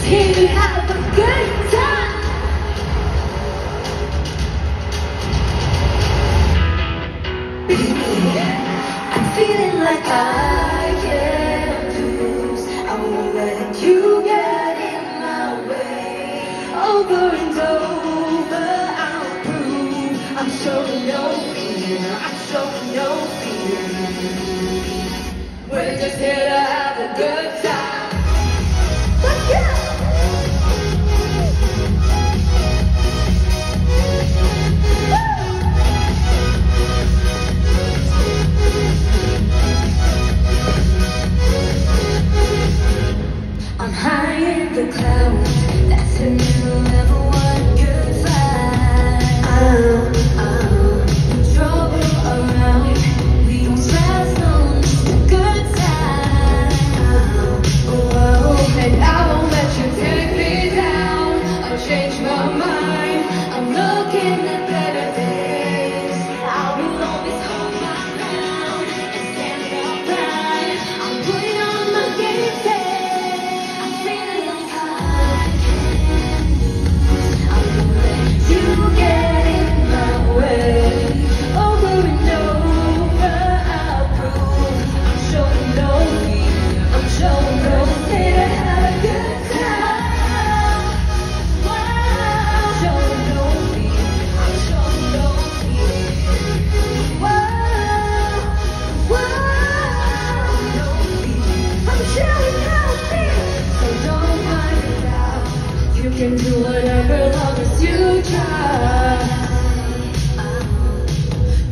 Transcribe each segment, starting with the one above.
Can we have a good time? I'm feeling like I can't lose. I won't let you get in my way. Over and over, I'll prove I'm showing no fear. I'm showing no fear. We're just here to have a good time. Let's go! I'm high in the clouds, that's a new level, one good vibe. No trouble around, we don't stress on just a good time. And I won't let you take me down, I'll change my mind, I'm looking at better days. I will always hold my ground and stand upright. I'm putting on my game face. You can do whatever long as you try.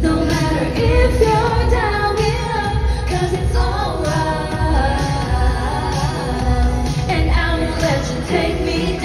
No matter if you're down, get up, cause it's alright. And I won't let you take me down.